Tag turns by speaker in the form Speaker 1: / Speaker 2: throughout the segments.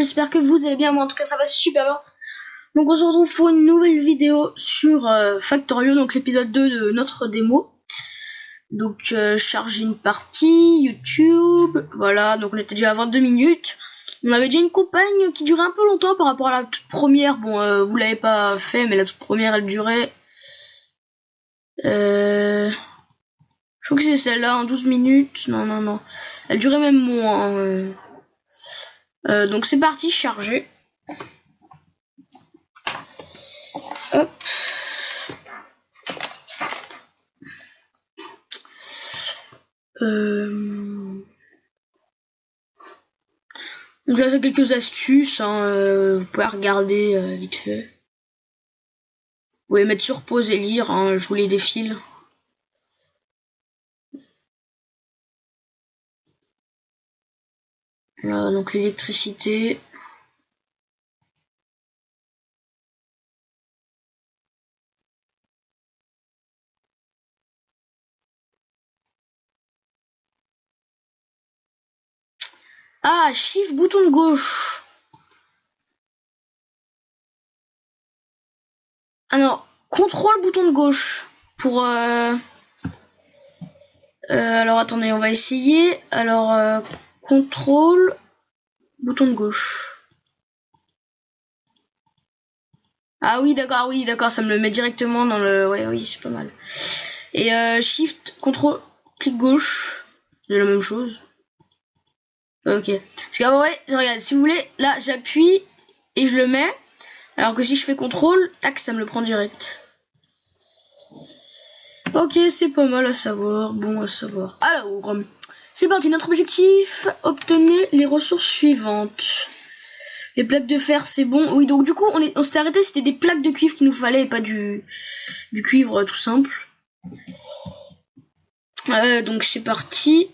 Speaker 1: j'espère que vous allez bien, moi en tout cas ça va super bien. Donc on se retrouve pour une nouvelle vidéo sur Factorio, donc l'épisode 2 de notre démo. Donc charger une partie, YouTube, voilà, donc on était déjà à 22 minutes. On avait déjà une campagne qui durait un peu longtemps par rapport à la toute première, bon vous l'avez pas fait, mais la toute première elle durait... Je crois que c'est celle-là, en 12 minutes, non, elle durait même moins. Donc c'est parti, charger. Hop. Donc là, c'est quelques astuces, vous pouvez regarder vite fait. Vous pouvez mettre sur pause et lire, je vous les défile. Voilà, donc l'électricité. Ah, Shift bouton de gauche. Ah non, contrôle bouton de gauche. Pour alors attendez, on va essayer. Alors contrôle bouton de gauche. Ah oui, d'accord, ça me le met directement dans le... Ouais, oui, c'est pas mal. Et Shift, contrôle, clic gauche. C'est la même chose. Ok. Parce qu'en vrai, regarde, si vous voulez, là, j'appuie et je le mets. Alors que si je fais contrôle, tac, ça me le prend direct. Ok, c'est pas mal à savoir. Bon à savoir. Alors, c'est parti. Notre objectif, obtenez les ressources suivantes. Les plaques de fer, c'est bon. Oui, donc du coup, on s'était arrêté. C'était des plaques de cuivre qu'il nous fallait et pas du cuivre tout simple. Donc c'est parti.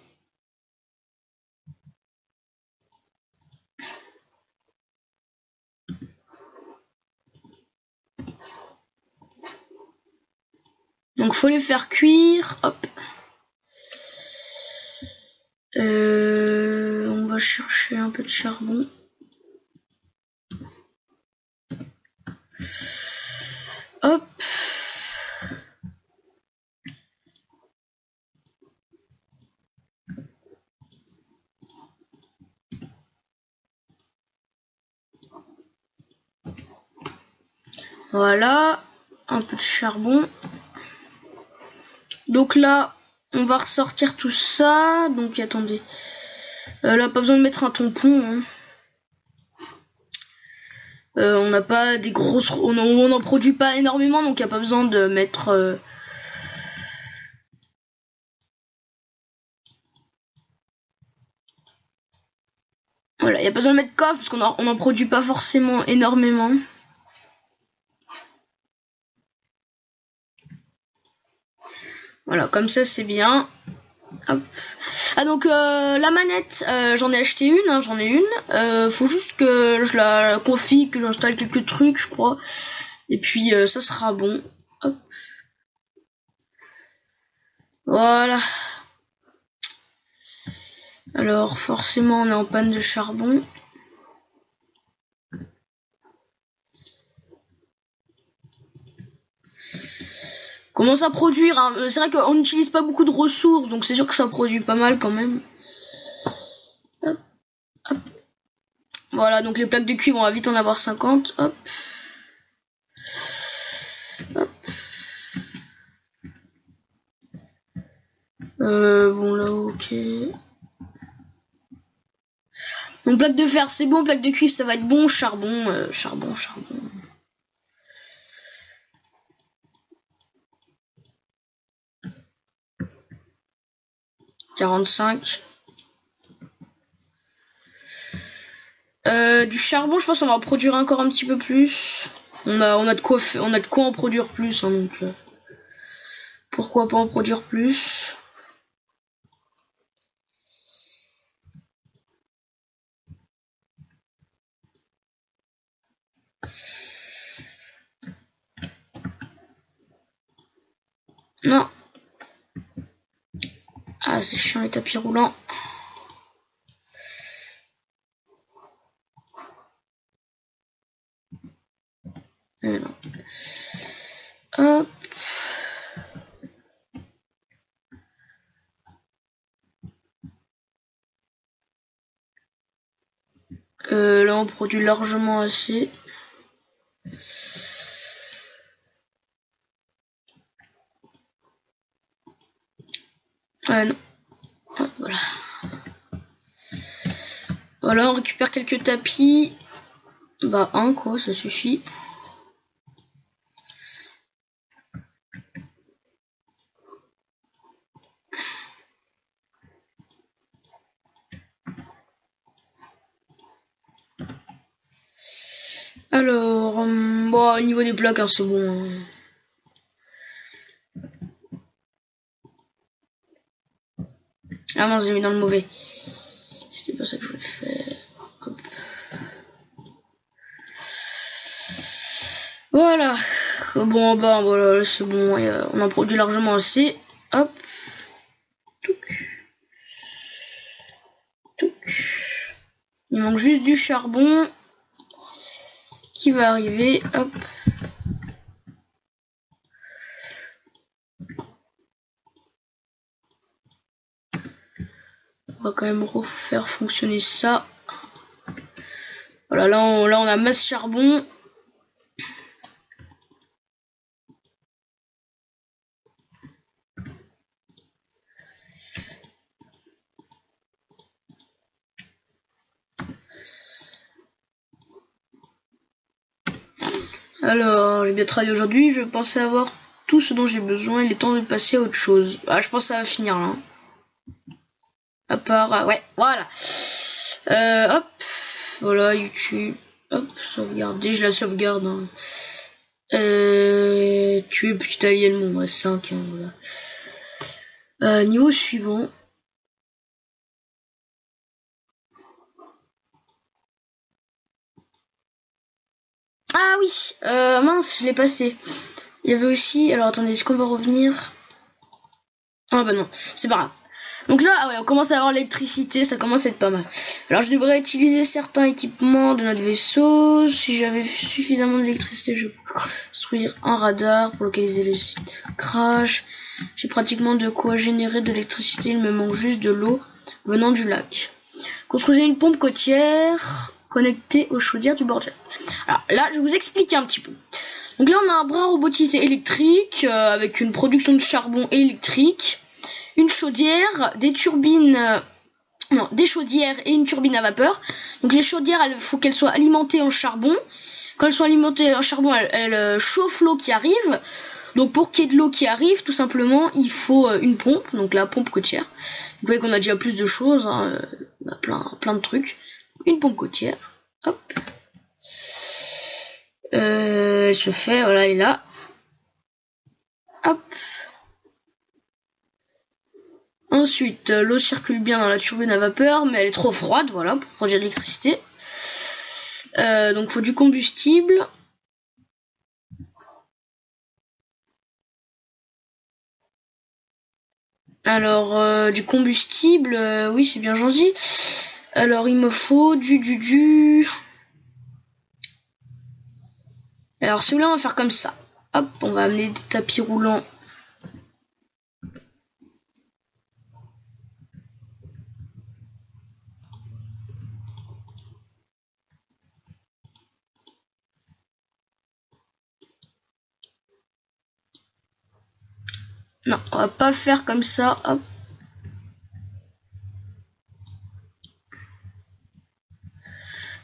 Speaker 1: Donc faut les faire cuire. Hop. On va chercher un peu de charbon. Hop. Voilà. Un peu de charbon. Donc là, on va ressortir tout ça. Donc attendez. Là, pas besoin de mettre un tampon. On n'a pas des grosses... On n'en produit pas énormément, donc il n'y a pas besoin de mettre... Voilà, il n'y a pas besoin de mettre coffre, parce qu'on n'en produit pas forcément énormément. Voilà, comme ça c'est bien. Hop. Ah donc la manette, j'en ai acheté une, j'en ai une. Faut juste que je la config, que j'installe quelques trucs, je crois. Et puis ça sera bon. Hop. Voilà. Alors forcément on est en panne de charbon. Commence à produire, c'est vrai qu'on n'utilise pas beaucoup de ressources, donc c'est sûr que ça produit pas mal quand même. Hop, hop. Voilà, donc les plaques de cuivre, on va vite en avoir 50. Hop. Hop. Bon là, ok. Donc plaque de fer, c'est bon, plaque de cuivre, ça va être bon. Charbon, charbon. 45. Du charbon, je pense qu'on va en produire encore un petit peu plus. On a de quoi en produire plus, donc pourquoi pas en produire plus. Non. Ah, c'est chiant les tapis roulants. Non. Hop. Là on produit largement assez. Non. Voilà. Voilà, on récupère quelques tapis. Bah un quoi, ça suffit. Alors, bon, au niveau des blocs, hein, c'est bon. Hein. Ah mince, j'ai mis dans le mauvais. C'était pas ça que je voulais faire. Hop. Voilà. Bon, bah voilà, c'est bon. On en produit largement assez. Hop. Il manque juste du charbon qui va arriver. Hop. On va quand même refaire fonctionner ça. Voilà, là on a masse charbon. Alors, j'ai bien travaillé aujourd'hui. Je pensais avoir tout ce dont j'ai besoin. Il est temps de passer à autre chose. Ah, je pense que ça va finir là. À part... ouais, voilà. Hop. Voilà, YouTube. Hop, sauvegarder. Je la sauvegarde. Hein. Tuer petit alien. Bon, ouais, 5. Hein, voilà. Niveau suivant. Ah oui, mince, je l'ai passé. Il y avait aussi... Alors attendez, est-ce qu'on va revenir? Ah bah non, c'est pas grave. Donc là, ouais, on commence à avoir l'électricité, ça commence à être pas mal. Alors je devrais utiliser certains équipements de notre vaisseau. Si j'avais suffisamment d'électricité, je peux construire un radar pour localiser les crash. J'ai pratiquement de quoi générer de l'électricité, il me manque juste de l'eau venant du lac. Construisez une pompe côtière connectée aux chaudières du bordel. Alors là, je vais vous expliquer un petit peu. Donc là, on a un bras robotisé électrique avec une production de charbon électrique, une chaudière, des turbines, des chaudières et une turbine à vapeur. Donc les chaudières, il faut qu'elles soient alimentées en charbon. Quand elles sont alimentées en charbon, elles chauffent l'eau qui arrive. Donc pour qu'il y ait de l'eau qui arrive, tout simplement, il faut une pompe, donc la pompe côtière. Vous voyez qu'on a déjà plus de choses, hein, on a plein de trucs. Une pompe côtière, hop. Je fais, voilà, elle est là. Hop. Ensuite, l'eau circule bien dans la turbine à vapeur, mais elle est trop froide, voilà, pour produire de l'électricité. Donc il faut du combustible. Alors, du combustible, oui, c'est bien gentil. Alors, il me faut du... Alors, si vous voulez, on va faire comme ça. Hop, on va amener des tapis roulants. Non, on va pas faire comme ça. Hop.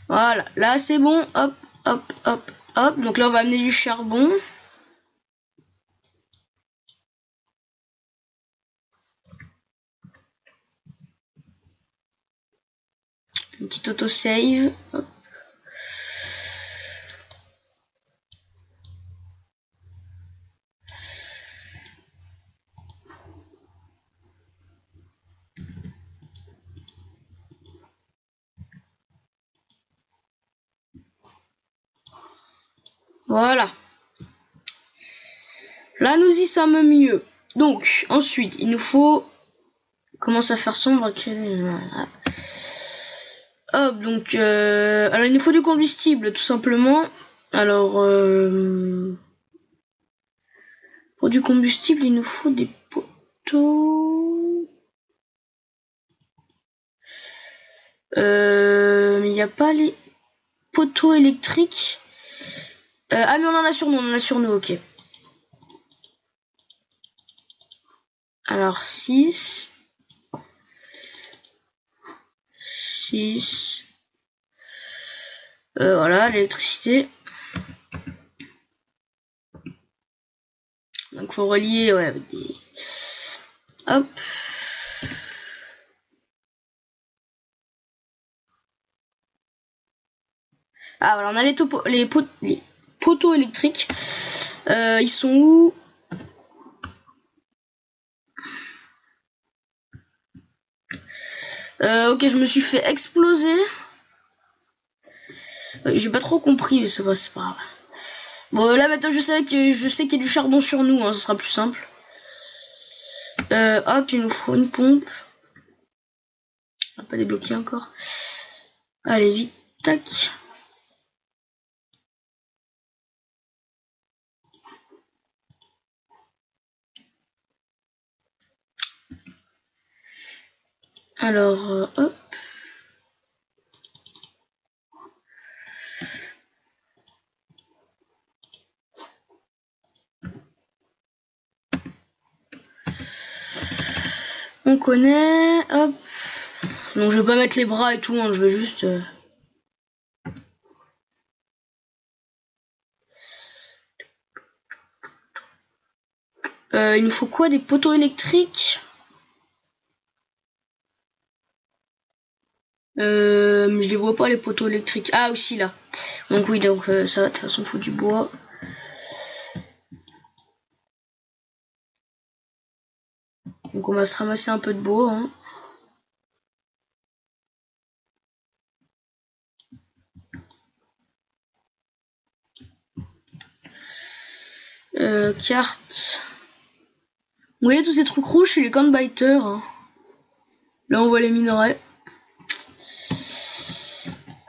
Speaker 1: Voilà, là c'est bon. Hop, hop, hop, hop. Donc là, on va amener du charbon. Une petite autosave. Hop. Voilà. Là, nous y sommes mieux. Donc, ensuite, il nous faut... Commence à faire sombre. Hop, donc... alors, il nous faut du combustible, tout simplement. Alors, pour du combustible, il nous faut des poteaux. Mais il n'y a pas les poteaux électriques. Ah, mais on en a sur nous, ok. Alors, 6. Voilà, l'électricité. Donc, faut relier, ouais, avec des... Hop. Ah, voilà, on a les poteaux électriques. Ils sont où? Ok, je me suis fait exploser. J'ai pas trop compris, mais c'est pas grave. Bon, là maintenant je sais qu'il y a du charbon sur nous, hein, ce sera plus simple. Hop, il nous faut une pompe. On va pas débloquer encore. Allez, vite, tac. Alors, hop. On connaît, hop. Donc je vais pas mettre les bras et tout, hein, je vais juste... il nous faut quoi? Des poteaux électriques? Je les vois pas, les poteaux électriques. Ah, aussi là. Donc oui, donc ça, de toute façon, faut du bois. Donc on va se ramasser un peu de bois, hein. Carte. Vous voyez tous ces trucs rouges, c'est les gunbiters, hein. Là on voit les minerais.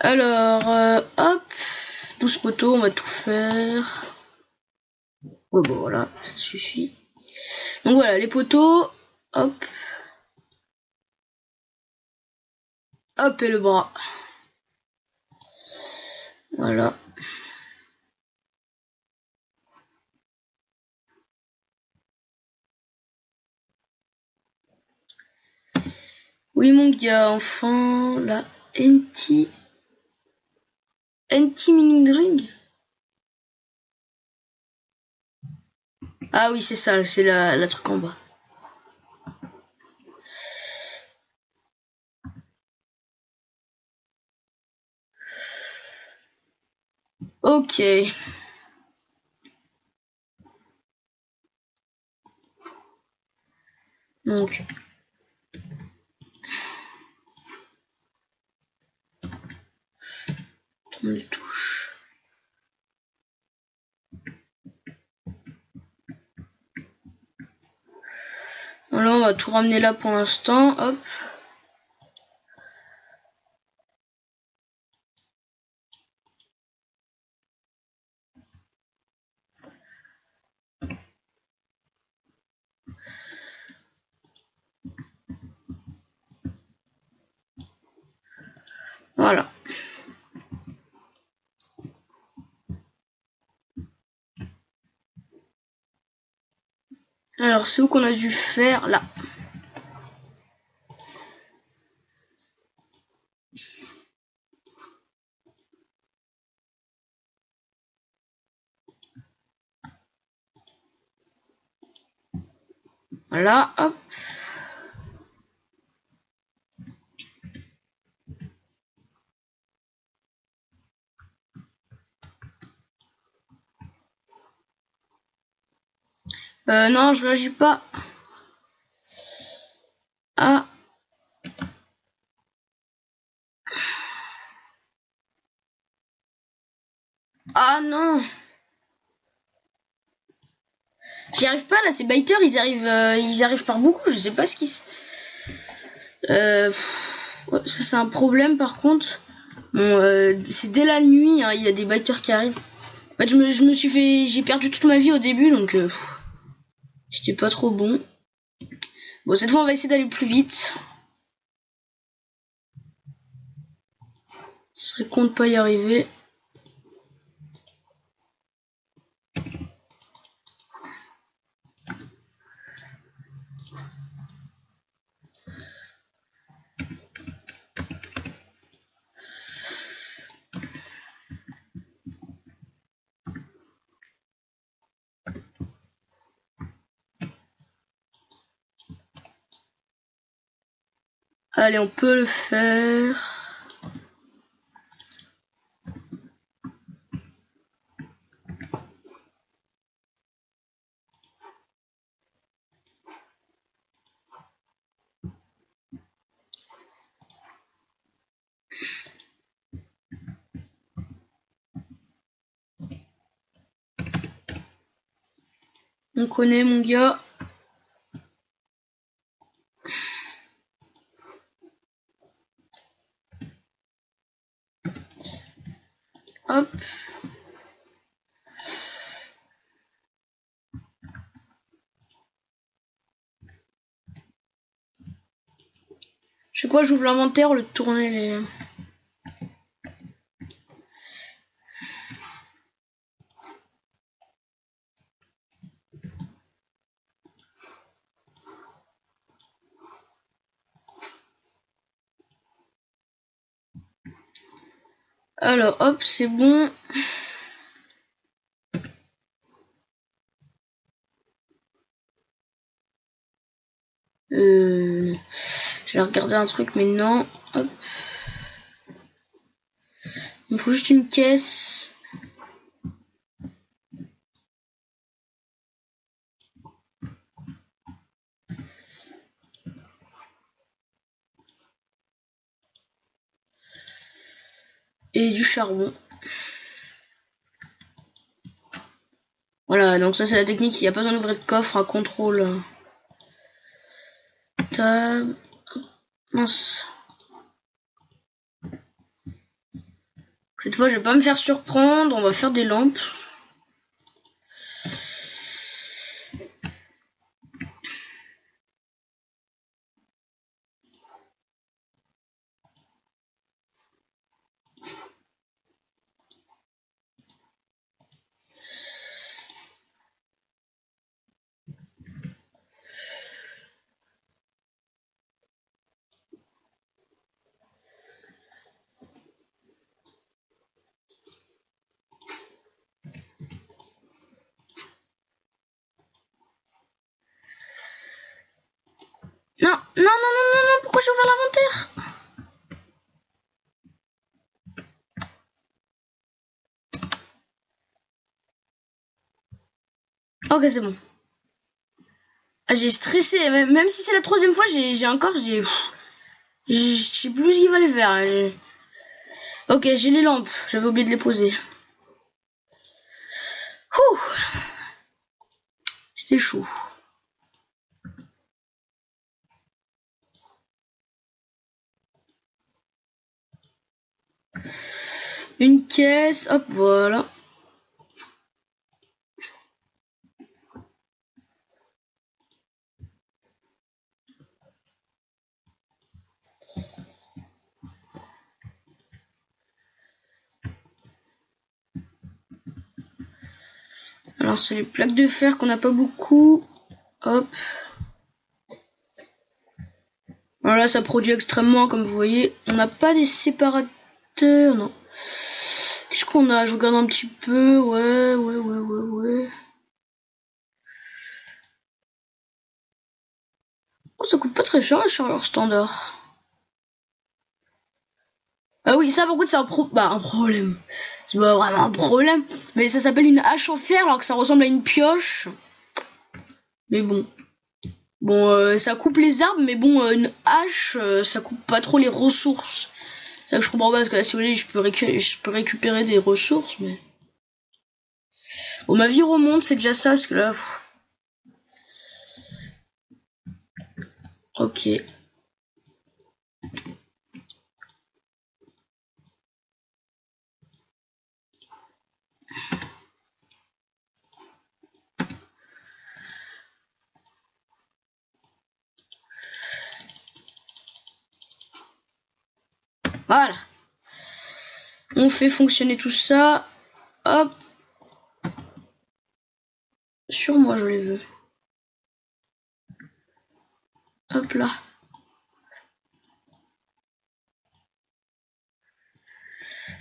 Speaker 1: Alors, hop. 12 poteaux, on va tout faire. Oh bon voilà, ça suffit. Donc voilà, les poteaux. Hop. Hop et le bras. Voilà. Oui mon gars, enfin la NT Mining Ring. Ah oui c'est ça, c'est la truc en bas. Ok. Donc. Trompe de touche. Voilà, on va tout ramener là pour l'instant. Hop. Voilà. Alors, c'est où qu'on a dû faire? Là. Voilà, hop. Non, je réagis pas. Ah. Ah non. J'y arrive pas là, ces biters ils arrivent par beaucoup, je sais pas ce qui se... Ouais, ça c'est un problème par contre. Bon, c'est dès la nuit, hein, il y a des biters qui arrivent. En fait, je me suis fait... J'ai perdu toute ma vie au début, donc... J'étais pas trop bon. Bon, cette fois, on va essayer d'aller plus vite. Ce serait con de pas y arriver. Allez, on peut le faire. On connaît, mon gars. Hop. Je sais quoi, j'ouvre l'inventaire, le tourner les... Alors, hop, c'est bon. Je vais regarder un truc, mais non. Hop. Il me faut juste une caisse. Et du charbon. Voilà, donc ça c'est la technique, il n'y a pas besoin d'ouvrir de coffre à contrôle. Tab. Mince. Cette fois je vais pas me faire surprendre, on va faire des lampes. Non, non, non, non, non, non, pourquoi j'ai ouvert l'inventaire? Ok, c'est bon. Ah, j'ai stressé, même si c'est la troisième fois, j'ai encore, je sais plus ce qu'il fallait faire. Là. Ok, j'ai les lampes, j'avais oublié de les poser. Ouh, c'était chaud. Une caisse, hop, voilà. Alors c'est les plaques de fer qu'on n'a pas beaucoup. Hop. Voilà, ça produit extrêmement, comme vous voyez. On n'a pas des séparateurs, non. Qu'est-ce qu'on a? Je regarde un petit peu. Ouais. Oh, ça coûte pas très cher la chargeur standard. Ah oui, ça par contre c'est un problème. C'est pas vraiment un problème. Mais ça s'appelle une hache en fer alors que ça ressemble à une pioche. Mais bon. Bon, ça coupe les arbres, mais bon, une hache, ça coupe pas trop les ressources. C'est ça que je comprends pas, parce que là, si vous voulez, je peux récupérer des ressources, mais... Bon, ma vie remonte, c'est déjà ça, parce que là... Ok. Voilà. On fait fonctionner tout ça. Hop. Sur moi, je les veux. Hop là.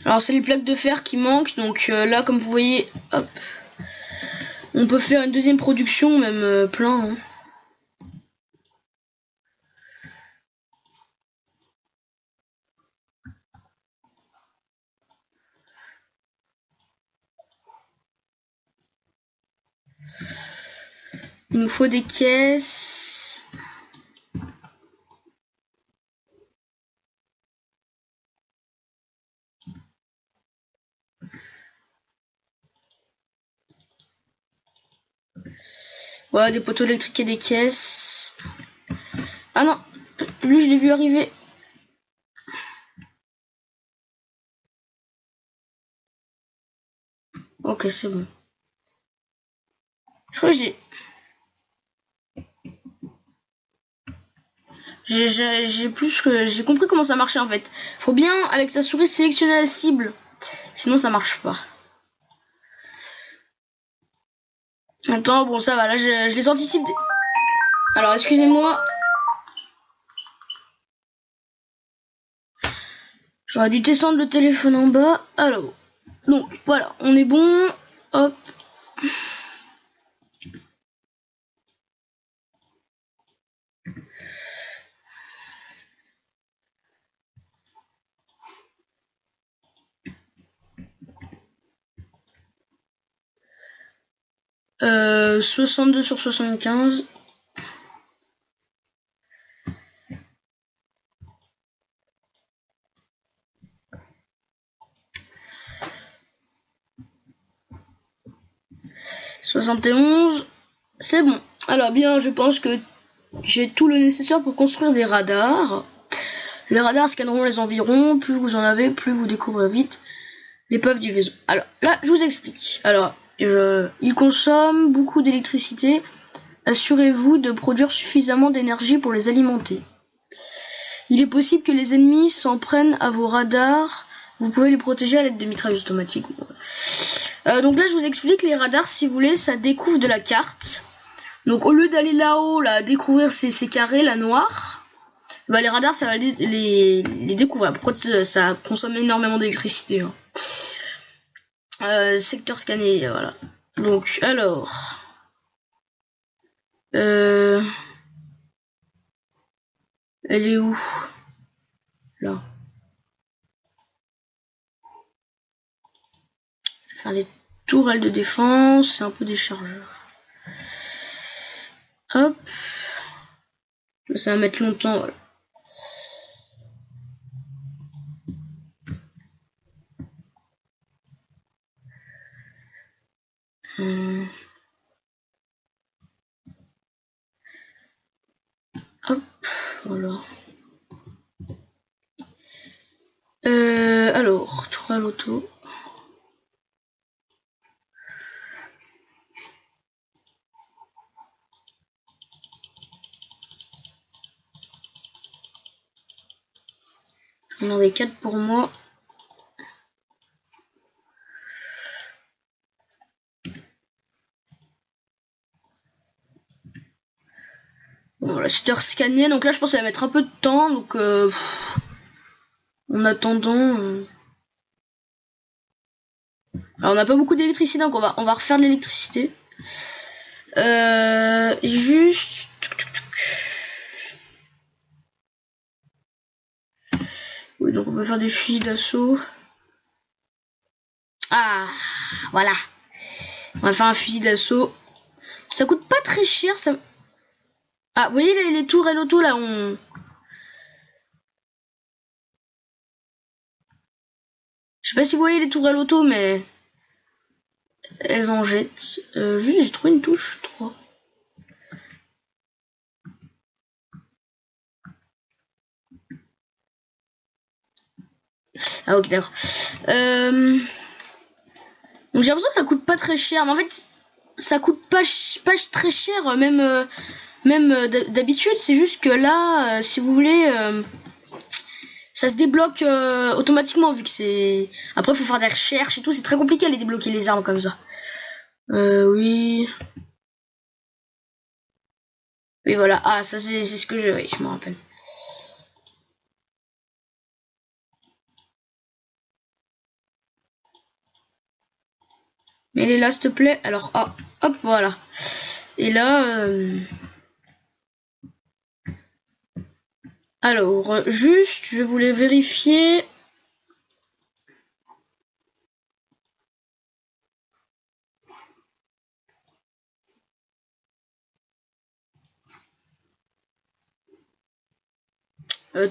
Speaker 1: Alors c'est les plaques de fer qui manquent. Donc là, comme vous voyez, hop. On peut faire une deuxième production, même plein. Hein. Il nous faut des caisses. Voilà, des poteaux électriques et des caisses. Ah non, lui je l'ai vu arriver. Ok, c'est bon. Je crois que j'ai compris comment ça marchait en fait. Faut bien avec sa souris sélectionner la cible, sinon ça marche pas. Attends, bon ça va, là je les anticipe. Alors excusez-moi. J'aurais dû descendre le téléphone en bas. Alors, donc voilà, on est bon. Hop. Euh, 62 sur 75. « 71, c'est bon. Alors bien, je pense que j'ai tout le nécessaire pour construire des radars. Les radars scanneront les environs, plus vous en avez, plus vous découvrez vite l'épave du vaisseau. Alors là, je vous explique. Alors, il consomme beaucoup d'électricité. Assurez-vous de produire suffisamment d'énergie pour les alimenter. Il est possible que les ennemis s'en prennent à vos radars. Vous pouvez les protéger à l'aide de mitrailleuses automatiques. Donc là, je vous explique, les radars, si vous voulez, ça découvre de la carte. Donc au lieu d'aller là-haut, là, découvrir ces carrés, là, noirs, bah, les radars, ça va les découvrir. Pourquoi ça consomme énormément d'électricité. Hein. Secteur scanné, voilà. Donc, alors... elle est où? Là. Je vais faire les tourelles de défense et un peu des chargeurs. Hop. Ça va mettre longtemps, voilà. Hop, voilà. Alors, tourelle auto. On en avait 4 pour moi. Bon, voilà, secteur scanné. Donc là, je pense que ça va mettre un peu de temps. Donc, en attendant... Alors, on n'a pas beaucoup d'électricité, donc on va refaire de l'électricité. Juste... Oui, donc on peut faire des fusils d'assaut. Ah, voilà. On va faire un fusil d'assaut. Ça coûte pas très cher, ça... Ah, vous voyez les tourelles auto, là, Je sais pas si vous voyez les tourelles auto, mais... Elles en jettent. Juste, j'ai trouvé une touche 3. Ah, ok, d'accord. Donc j'ai l'impression que ça coûte pas très cher. Mais en fait, ça coûte pas très cher, même d'habitude. C'est juste que là, si vous voulez... ça se débloque automatiquement vu que c'est... Après, faut faire des recherches et tout. C'est très compliqué à les débloquer les armes comme ça. Oui. Oui, voilà. Ah, ça, c'est ce que je... Oui, je me rappelle. Mais elle est là, s'il te plaît. Alors, ah, hop, voilà. Et là... Alors, juste, je voulais vérifier...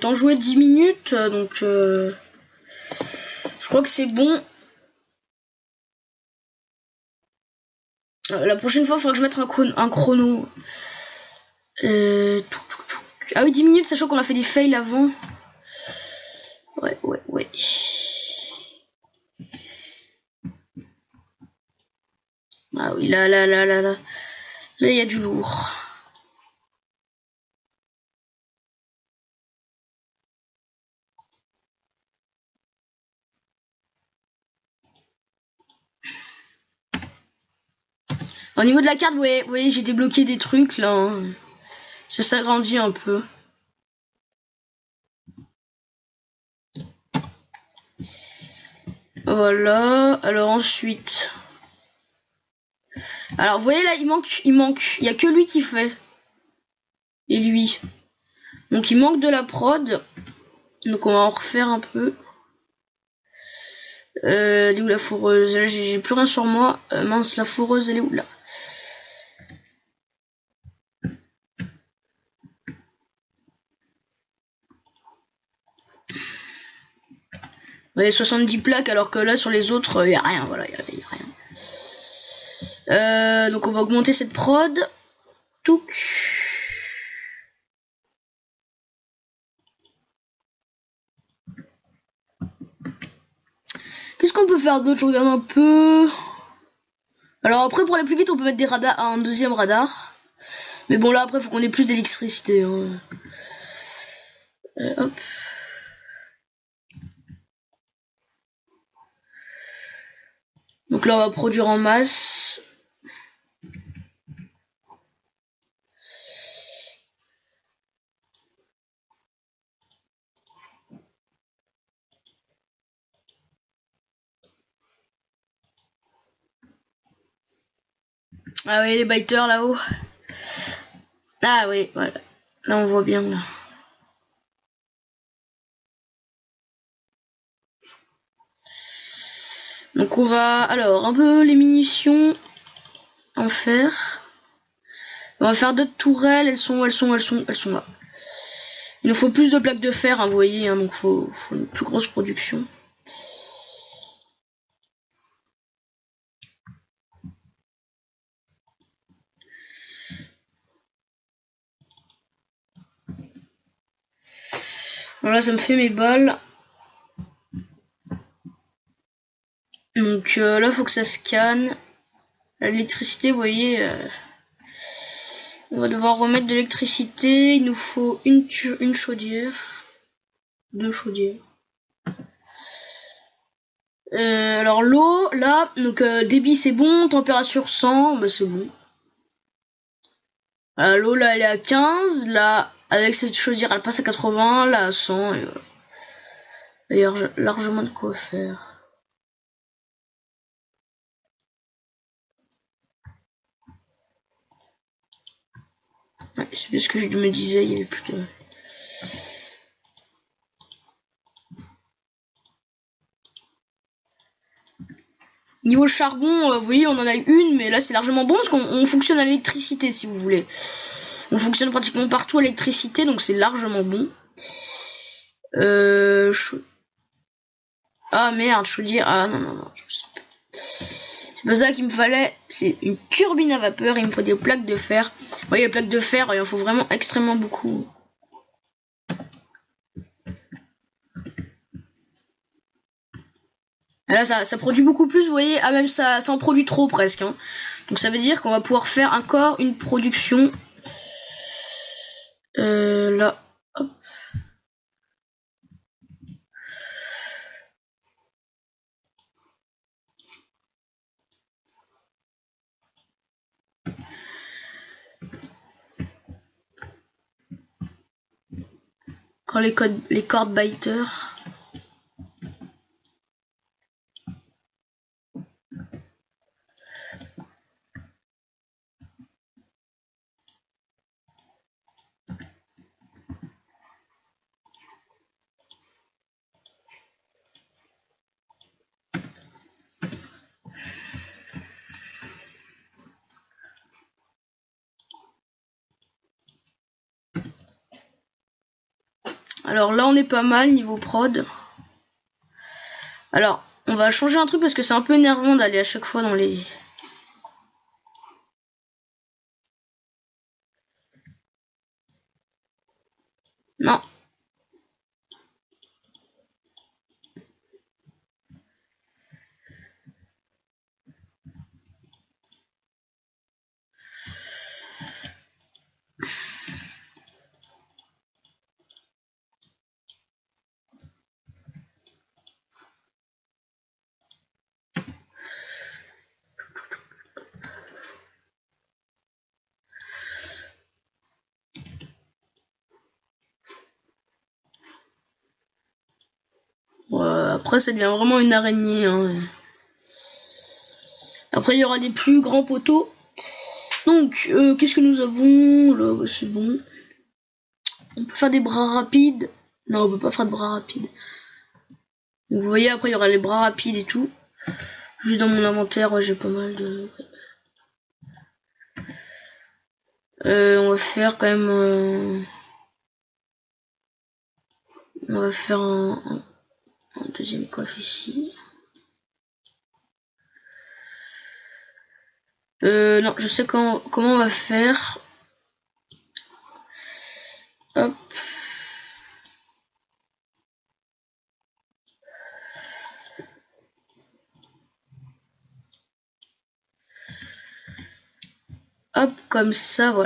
Speaker 1: T'en jouais 10 minutes, donc... je crois que c'est bon. La prochaine fois, il faudra que je mette un chrono. Ah oui, 10 minutes, sachant qu'on a fait des fails avant. Ouais. Ah oui, là, il y a du lourd. Au niveau de la carte, vous voyez, j'ai débloqué des trucs, là. Hein. Ça s'agrandit un peu. Voilà, alors ensuite... Alors, vous voyez, là, il manque. Il y a que lui qui fait. Et lui. Donc, il manque de la prod. Donc, on va en refaire un peu. Elle est où la fourreuse? Là, j'ai plus rien sur moi. Mince, la fourreuse, elle est où là? Ouais, 70 plaques, alors que là, sur les autres, il n'y a rien. Voilà, il y a rien. Donc, on va augmenter cette prod. Touc. Qu'est-ce qu'on peut faire d'autre? Je regarde un peu. Alors après, pour aller plus vite, on peut mettre des radars, un deuxième radar. Mais bon, là, après, il faut qu'on ait plus d'électricité. Hein. Hop. Donc là, on va produire en masse. Ah oui, les biters là-haut. Ah oui, voilà. Là, on voit bien, là. Donc on va... Alors, un peu les munitions en fer. On va faire d'autres tourelles. Elles sont là. Il nous faut plus de plaques de fer, hein, vous voyez. Hein, donc faut une plus grosse production. Voilà, ça me fait mes balles. Donc là, faut que ça scanne. L'électricité, vous voyez, on va devoir remettre de l'électricité. Il nous faut une chaudière. 2 chaudières. Alors l'eau, là, donc débit c'est bon, température 100, bah c'est bon. L'eau là elle est à 15, là avec cette chaudière elle passe à 80, là à 100, et voilà. D'ailleurs j'ai largement de quoi faire. Ouais, c'est bien ce que je me disais, il y avait plus de... Niveau charbon, vous voyez, on en a une, mais là c'est largement bon parce qu'on fonctionne à l'électricité si vous voulez. On fonctionne pratiquement partout à l'électricité, donc c'est largement bon. Ah merde, chaudière. Ah non. C'est pas ça qu'il me fallait. C'est une turbine à vapeur. Il me faut des plaques de fer. Vous voyez, les plaques de fer, il en faut vraiment extrêmement beaucoup. Et là, ça produit beaucoup plus, vous voyez. Ah, même ça en produit trop presque. Hein. Donc ça veut dire qu'on va pouvoir faire encore une production. Là. Hop. encore les cord biters. Alors là on est pas mal niveau prod. Alors on va changer un truc parce que c'est un peu énervant d'aller à chaque fois dans les... Non. Après ça devient vraiment une araignée. Hein. Après il y aura des plus grands poteaux. Donc qu'est-ce que nous avons là? C'est bon. On peut faire des bras rapides. Non, on peut pas faire de bras rapides. Donc, vous voyez, après il y aura les bras rapides et tout. Juste dans mon inventaire, ouais, j'ai pas mal de... on va faire quand même... On va faire un deuxième coiffe ici. Non, je sais comment on va faire. Hop. Hop, comme ça, voilà.